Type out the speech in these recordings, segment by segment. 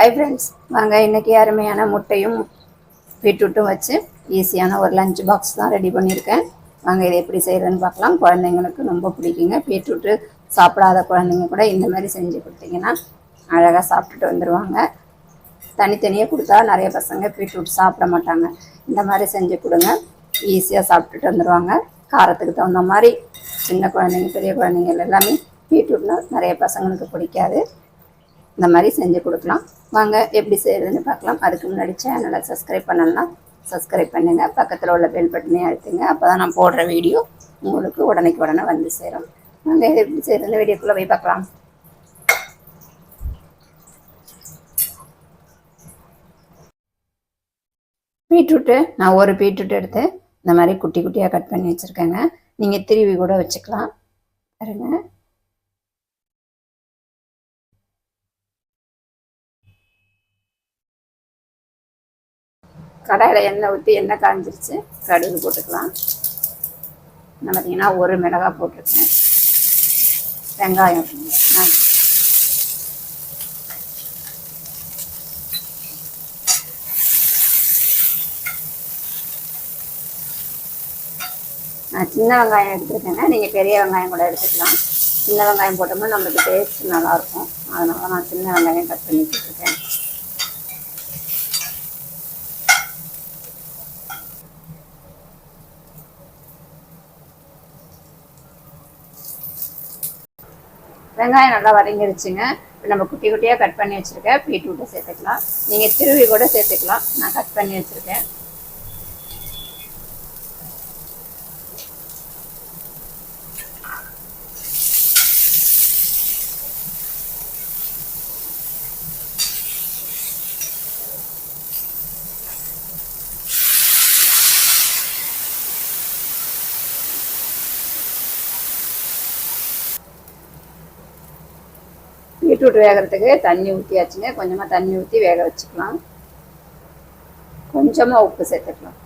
Hi friends, வாங்க இன்றைக்கி அருமையான முட்டையும் பீட்ரூட்டும் வச்சு ஈஸியான ஒரு லஞ்ச் பாக்ஸ் தான் ரெடி பண்ணியிருக்கேன். வாங்க இதை எப்படி செய்கிறதுன்னு பார்க்கலாம். குழந்தைங்களுக்கு ரொம்ப பிடிக்குங்க. பீட்ரூட்டு சாப்பிடாத குழந்தைங்க கூட இந்த மாதிரி செஞ்சு கொடுத்தீங்கன்னா அழகாக சாப்பிட்டுட்டு வந்துடுவாங்க. தனித்தனியாக கொடுத்தா நிறைய பசங்க பீட்ரூட் சாப்பிட மாட்டாங்க. இந்த மாதிரி செஞ்சு கொடுங்க, ஈஸியாக சாப்பிட்டுட்டு வந்துடுவாங்க. காரத்துக்கு தகுந்த மாதிரி சின்ன குழந்தைங்க பெரிய குழந்தைங்க எல்லாமே பீட்ரூட்னா நிறைய பசங்களுக்கு பிடிக்காது. இந்த மாதிரி செஞ்சு கொடுக்கலாம். வாங்க எப்படி செய்கிறதுன்னு பார்க்கலாம். அதுக்கு முன்னாடி சேனலை சப்ஸ்கிரைப் பண்ணலாம், சப்ஸ்கிரைப் பண்ணுங்கள். பக்கத்தில் உள்ள பெல் பட்டனே அழுத்துங்க. அப்போ தான் நான் போடுற வீடியோ உங்களுக்கு உடனே வந்து சேரும். வாங்க எப்படி செய்கிறதுன்னு வீடியோக்குள்ளே போய் பார்க்கலாம். பீட்ரூட்டு நான் ஒரு பீட்ரூட் எடுத்து இந்த மாதிரி குட்டி குட்டியாக கட் பண்ணி வச்சுருக்கேங்க. நீங்கள் திருவி கூட வச்சுக்கலாம். பாருங்க, கடாயில் எண்ணெய் ஊற்றி எண்ணெய் காஞ்சிருச்சு. கடுகு போட்டுக்கலாம். நான் பார்த்தீங்கன்னா ஒரு மிளகாய் போட்டிருக்கேன். வெங்காயம் நான் சின்ன வெங்காயம் எடுத்துருக்கேங்க. நீங்கள் பெரிய வெங்காயம் கூட எடுத்துக்கலாம். சின்ன வெங்காயம் போட்டோம்னா நம்மளுக்கு டேஸ்ட் நல்லாயிருக்கும். அதனால நான் சின்ன வெங்காயம் கட் பண்ணி வச்சுருக்கேன். வெங்காயம் நல்லா வதங்கிருச்சுங்க. இப்போ நம்ம குட்டி குட்டியாக கட் பண்ணி வச்சுருக்கேன் பீட்ரூட்டை சேர்த்துக்கலாம். நீங்கள் திருவி கூட சேர்த்துக்கலாம். நான் கட் பண்ணி வச்சுருக்கேன். பீட்ரூட் வேகிறதுக்கு தண்ணி ஊற்றியாச்சுங்க. கொஞ்சமாக தண்ணி ஊற்றி வேக வச்சுக்கலாம். கொஞ்சமாக உப்பு சேர்த்துக்கலாம்.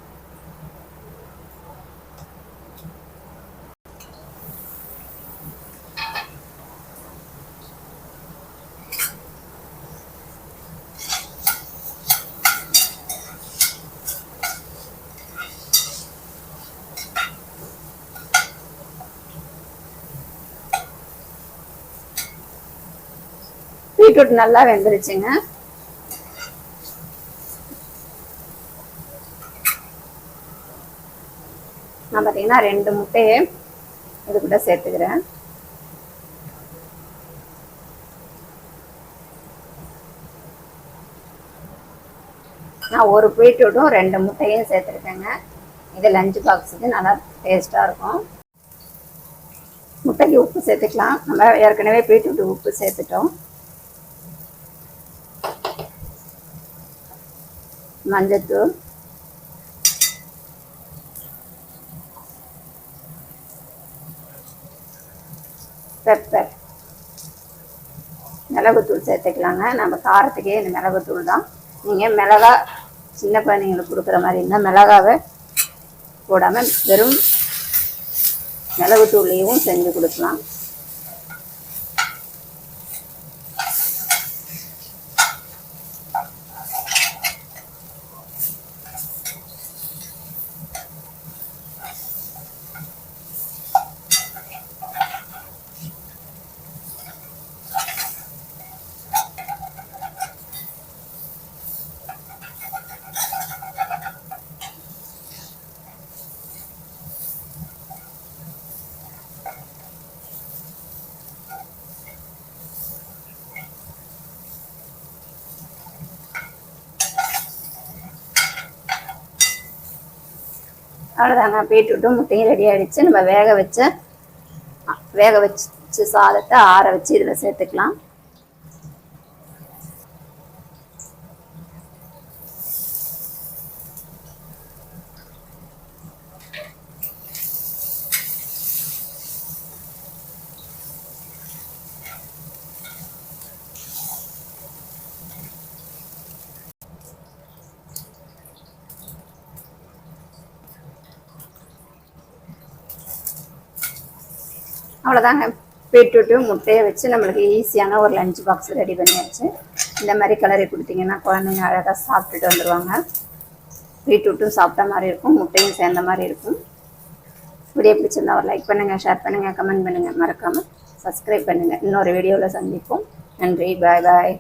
பீட்ரூட் நல்லா வெந்துருச்சுங்க. நான் பார்த்தீங்கன்னா 2 முட்டையை இது கூட சேர்த்துக்கிறேன். நான் ஒரு பீட்ரூட்டும் 2 முட்டையும் சேர்த்துருக்கேங்க. இது லஞ்ச் பாக்ஸுக்கு நல்லா டேஸ்டாக இருக்கும். முட்டைக்கு உப்பு சேர்த்துக்கலாம். நம்ம ஏற்கனவே பீட்ரூட் உப்பு சேர்த்துட்டோம். மஞ்சத்தூள், பெப்பர், மிளகுத்தூள் சேர்த்துக்கலாங்க. நம்ம காரத்துக்கே இந்த மிளகுத்தூள் தான். நீங்கள் மிளகா சின்ன குழந்தைங்களுக்கு கொடுக்குற மாதிரி இருந்தால் மிளகாவை போடாமல் வெறும் மிளகுத்தூள்லையும் செஞ்சு கொடுக்கலாம். அவ்வளோதாங்க, பீட்ரூட்டும் முட்டையும் ரெடி ஆகிடுச்சு. நம்ம வேக வச்சு சாதத்தை ஆற வச்சு இதில் சேர்த்துக்கலாம். அவ்வளோதாங்க, பீட்ரூட்டு முட்டையை வச்சு நம்மளுக்கு ஈஸியான ஒரு லஞ்ச் பாக்ஸ் ரெடி பண்ணியாச்சு. இந்த மாதிரி கிளறி கொடுத்தீங்கன்னா குழந்தைங்க அழகாக சாப்பிட்டுட்டு வந்துடுவாங்க. பீட்ரூட்டும் சாப்பிட்ட மாதிரி இருக்கும், முட்டையும் சேர்ந்த மாதிரி இருக்கும். வீடியோ பிடிச்சிருந்தா ஒரு லைக் பண்ணுங்கள், ஷேர் பண்ணுங்கள், கமெண்ட் பண்ணுங்கள், மறக்காமல் சப்ஸ்கிரைப் பண்ணுங்கள். இன்னொரு வீடியோவில் சந்திப்போம். நன்றி, பாய் பாய்.